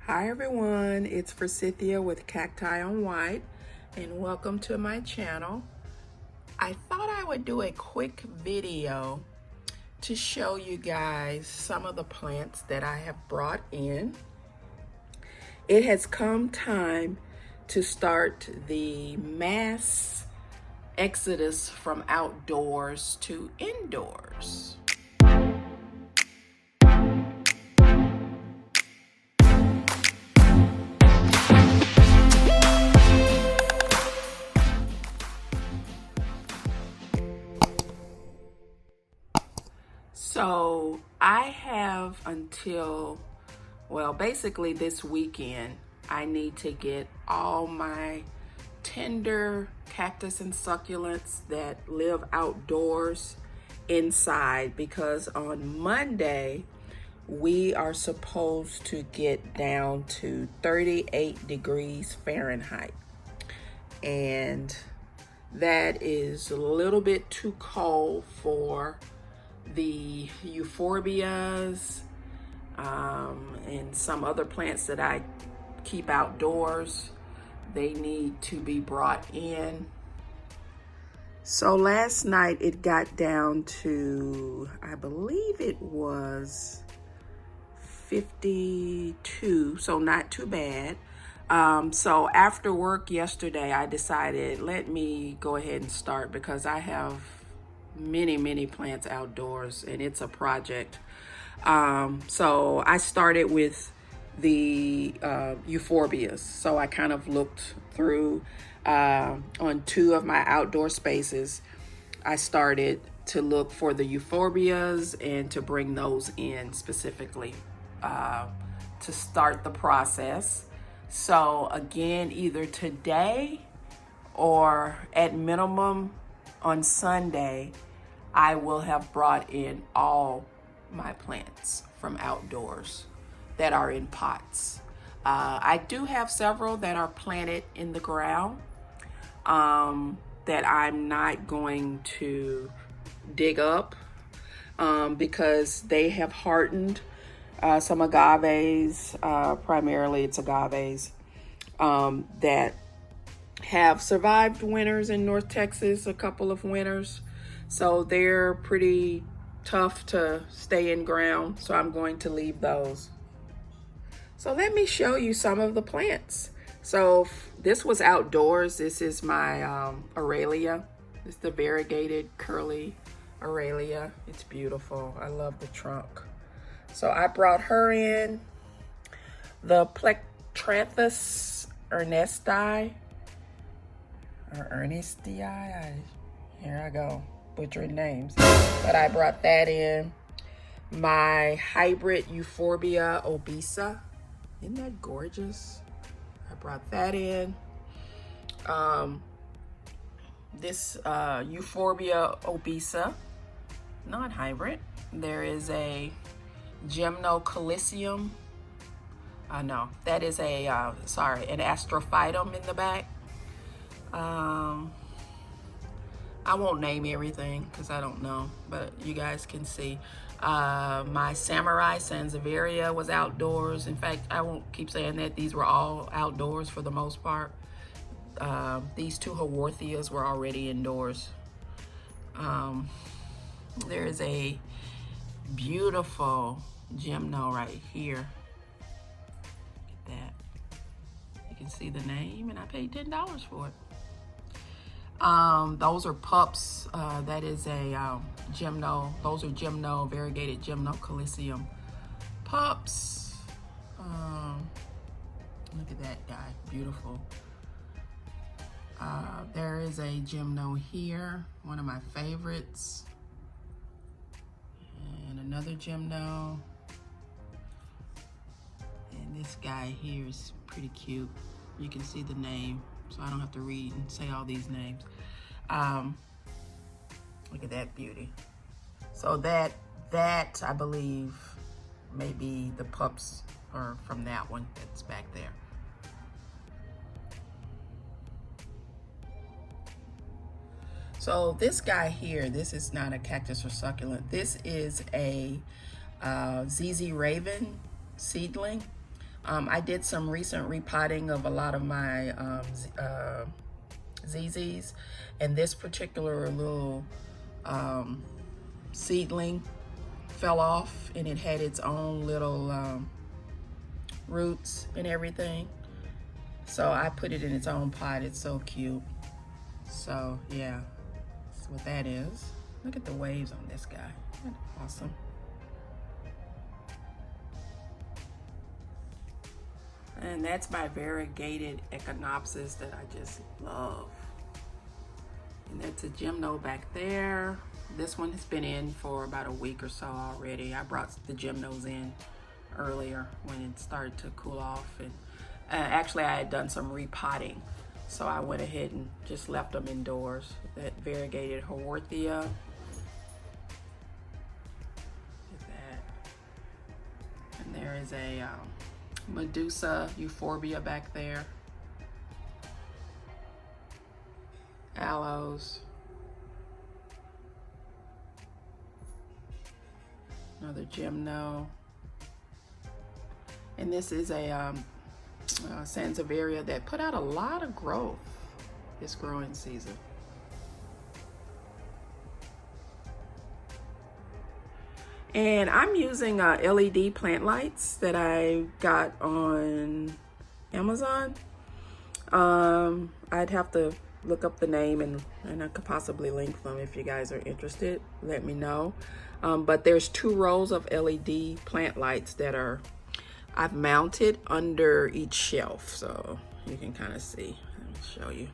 Hi everyone, it's Forsythia with CactiOnWhite and welcome to my channel. I thought I would do a quick video to show you guys some of the plants that I have brought in. It has come time to start the mass exodus from outdoors to indoors. So I have until, basically this weekend, I need to get all my tender cactus and succulents that live outdoors inside, because on Monday, we are supposed to get down to 38 degrees Fahrenheit. And that is a little bit too cold for the euphorbias and some other plants that I keep outdoors. They need to be brought in. So last night it got down to, I believe it was 52, so not too bad. So after work yesterday, I decided, let me go ahead and start, because I have many plants outdoors and it's a project. So I started with the euphorbias. So I kind of looked through on two of my outdoor spaces. I started to look for the euphorbias and to bring those in specifically to start the process. So again, either today or at minimum on Sunday, I will have brought in all my plants from outdoors that are in pots. I do have several that are planted in the ground that I'm not going to dig up because they have hardened. Some agaves, primarily it's agaves, that have survived winters in North Texas, a couple of winters. So they're pretty tough to stay in ground. So I'm going to leave those. So let me show you some of the plants. So this was outdoors. This is my Aurelia. It's the variegated curly Aurelia. It's beautiful. I love the trunk. So I brought her in. The Plectranthus ernestii, or ernestii, here I go, butchering names. But I brought that in. My hybrid Euphorbia obesa. Isn't that gorgeous? I brought that in. This Euphorbia obesa, non-hybrid. There is a Gymnocalycium. No, that is a, an astrophytum in the back. I won't name everything because I don't know, but you guys can see. My Samurai Sansevieria was outdoors. In fact, I won't keep saying that. These were all outdoors for the most part. These two Haworthias were already indoors. There is a beautiful Gymno right here. Look at that. You can see the name, and I paid $10 for it. Those are pups. That is a Gymno. Those are Gymno, variegated Gymnocalycium pups. Look at that guy, beautiful. There is a Gymno here, one of my favorites. And another Gymno. And this guy here is pretty cute. You can see the name, so I don't have to read and say all these names. Look at that beauty. So that I believe maybe the pups are from that one that's back there. So this guy here, this is not a cactus or succulent. This is a ZZ Raven seedling. I did some recent repotting of a lot of my ZZs, and this particular little seedling fell off, and it had its own little roots and everything. So I put it in its own pot. It's so cute. So yeah, that's what that is. Look at the waves on this guy. Isn't that awesome? And that's my variegated echinopsis that I just love. And that's a gymno back there. This one has been in for about a week or so already. I brought the gymnos in earlier when it started to cool off. And actually I had done some repotting, so I went ahead and just left them indoors. That variegated Haworthia. Look at that. And there is a Medusa Euphorbia back there. Aloes. Another gymno. And this is a Sansevieria that put out a lot of growth this growing season. And I'm using LED plant lights that I got on Amazon. I'd have to look up the name and I could possibly link them if you guys are interested. Let me know. But there's 2 rows of LED plant lights that I've mounted under each shelf, so you can kind of see. Let me show you.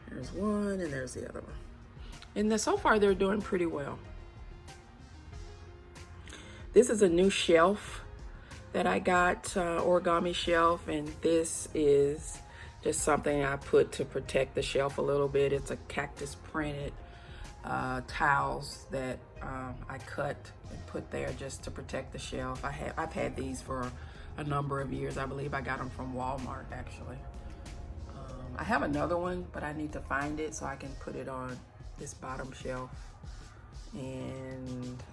There's one and there's the other one. And so far they're doing pretty well. This is a new shelf that I got, origami shelf, and this is just something I put to protect the shelf a little bit. It's a cactus printed tiles that I cut and put there just to protect the shelf. I've had these for a number of years. I believe I got them from Walmart actually. I have another one, but I need to find it so I can put it on this bottom shelf and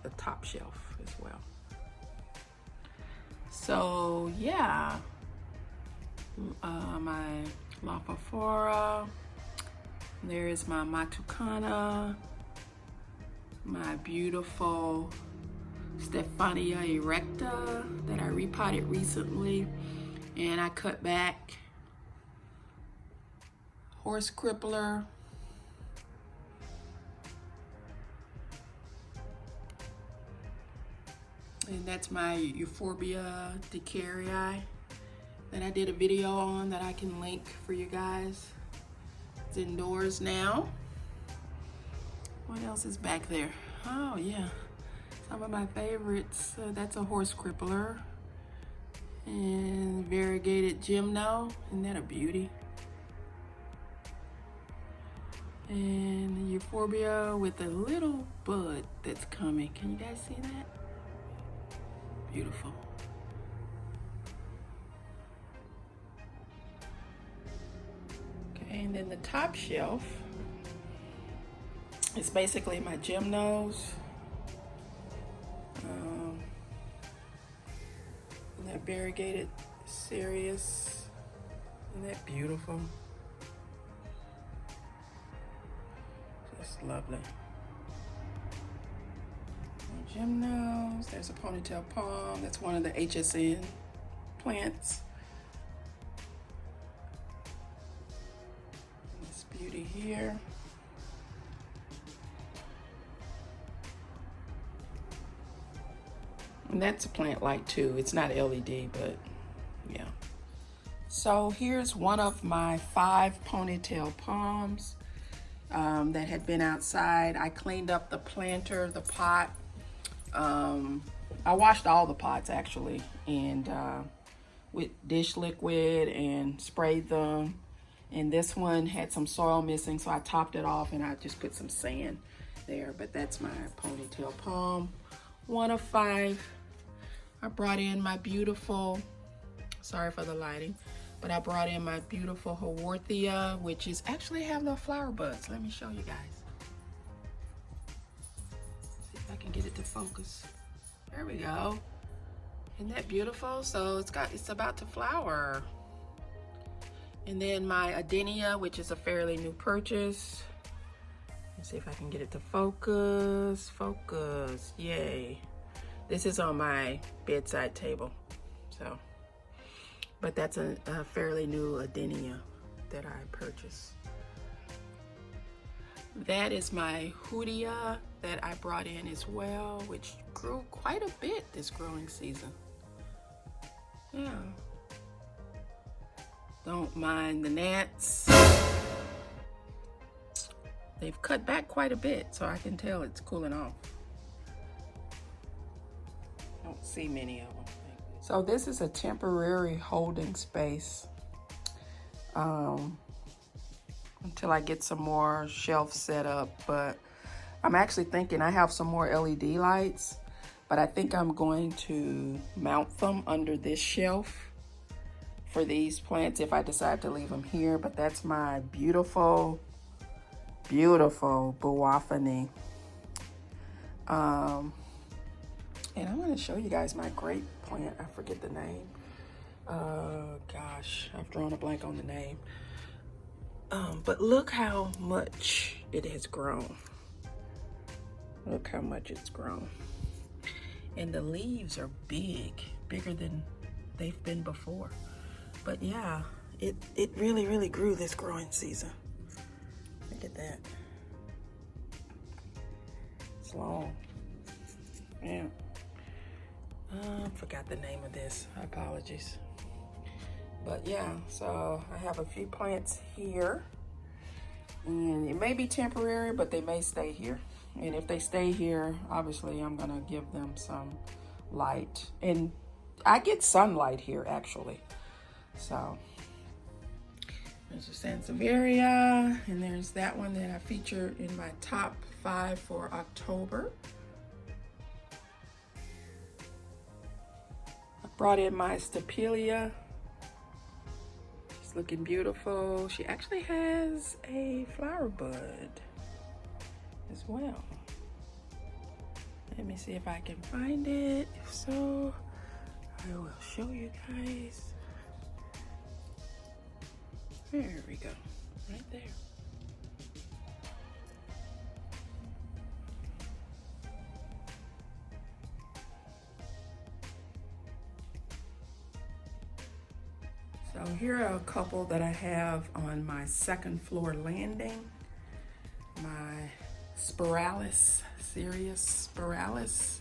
the top shelf as well. So yeah, my Lophophora, there is my Matukana, my beautiful Stephania erecta that I repotted recently, and I cut back. Horse crippler, and that's my Euphorbia decarii that I did a video on that I can link for you guys. It's indoors now. What else is back there? Oh yeah, some of my favorites. That's a horse crippler and variegated gymno. Isn't that a beauty? And Euphorbia with a little bud that's coming. Can you guys see that? Beautiful. Okay, and then the top shelf is basically my gymnos. That variegated Sirius. Isn't that beautiful? Just lovely. Gymnos. There's a ponytail palm. That's one of the HSN plants. This beauty here. And that's a plant light too. It's not LED, but yeah. So here's one of my 5 ponytail palms that had been outside. I cleaned up the planter, the pot. I washed all the pots actually, and with dish liquid and sprayed them. And this one had some soil missing, so I topped it off and I just put some sand there. But that's my ponytail palm, 1 of 5. I brought in my beautiful, sorry for the lighting, but I brought in my beautiful Haworthia, which is actually have the flower buds. Let me show you guys. See if I can get it to focus. There we go. Isn't that beautiful? So it's about to flower. And then my adenia, which is a fairly new purchase. Let's see if I can get it to focus. Focus, yay. This is on my bedside table. So, but that's a fairly new adenia that I purchased. That is my hoodia that I brought in as well, which grew quite a bit this growing season. Yeah. Don't mind the gnats. They've cut back quite a bit, so I can tell it's cooling off. Don't see many of them. So this is a temporary holding space until I get some more shelves set up. But I'm actually thinking I have some more LED lights, but I think I'm going to mount them under this shelf for these plants if I decide to leave them here. But that's my beautiful Boaphany. And I'm going to show you guys my grape plant. I forget the name. Gosh, I've drawn a blank on the name. But look how much it has grown. Look how much it's grown. And the leaves are bigger than they've been before. But yeah, it really grew this growing season. Look at that. It's long. Yeah. Forgot the name of this. Apologies. But yeah, so I have a few plants here. And it may be temporary, but they may stay here. And if they stay here, obviously I'm gonna give them some light. And I get sunlight here actually. So there's a Sansevieria, and there's that one that I featured in my top 5 for October. I brought in my Stapelia. She's looking beautiful. She actually has a flower bud as well. Let me see if I can find it. If so, I will show you guys. There we go, right there. So here are a couple that I have on my second floor landing. My Spiralis, Sirius Spiralis.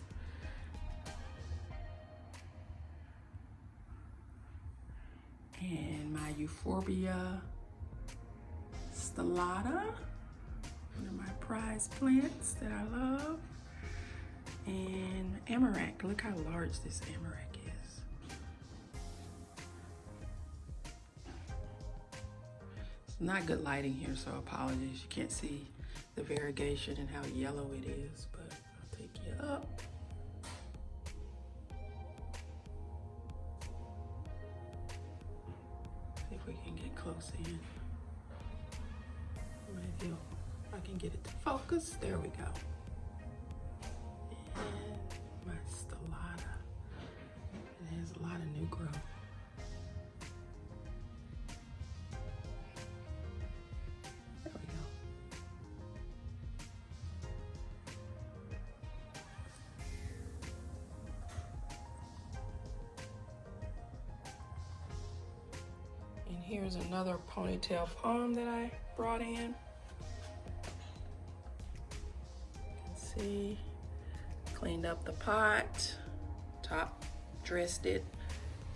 And my Euphorbia stellata, one of my prized plants that I love. And Amaranth, look how large this Amaranth is. It's not good lighting here, so apologies. You can't see the variegation and how yellow it is, but I'll take you up. See if we can get close in. Maybe I can get it to focus. There we go. And my stellata. It has a lot of new growth. There we go. And here's another ponytail palm that I brought in. See, cleaned up the pot, top dressed it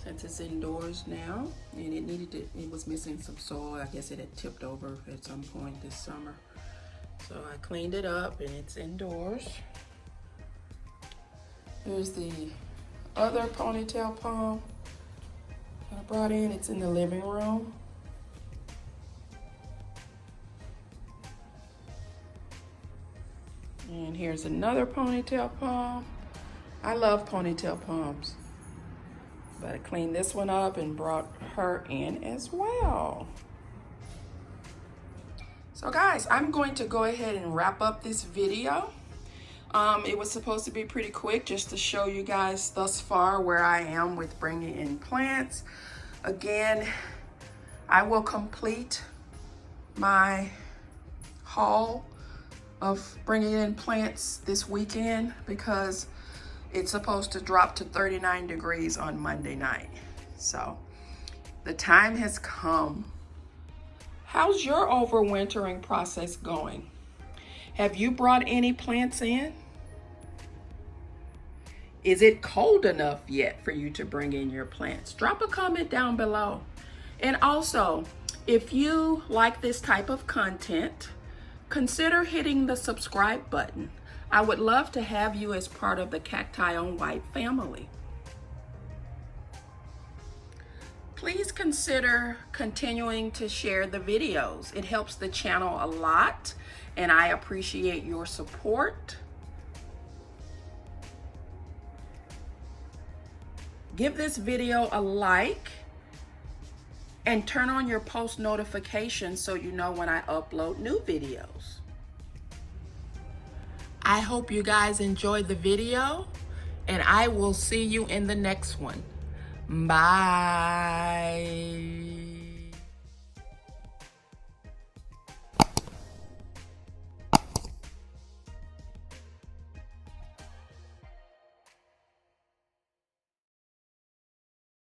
since it's indoors now, and it was missing some soil. I guess it had tipped over at some point this summer. So I cleaned it up and it's indoors. Here's the other ponytail palm I brought in. It's in the living room. And here's another ponytail palm. I love ponytail palms. But I cleaned this one up and brought her in as well. So guys, I'm going to go ahead and wrap up this video. It was supposed to be pretty quick, just to show you guys thus far where I am with bringing in plants. Again, I will complete my haul of bringing in plants this weekend because it's supposed to drop to 39 degrees on Monday night. So the time has come. How's your overwintering process going? Have you brought any plants in? Is it cold enough yet for you to bring in your plants? Drop a comment down below. And also, if you like this type of content, consider hitting the subscribe button. I would love to have you as part of the CactiOnWhite family. Please consider continuing to share the videos. It helps the channel a lot, and I appreciate your support. Give this video a like and turn on your post notifications so you know when I upload new videos. I hope you guys enjoyed the video, and I will see you in the next one. Bye.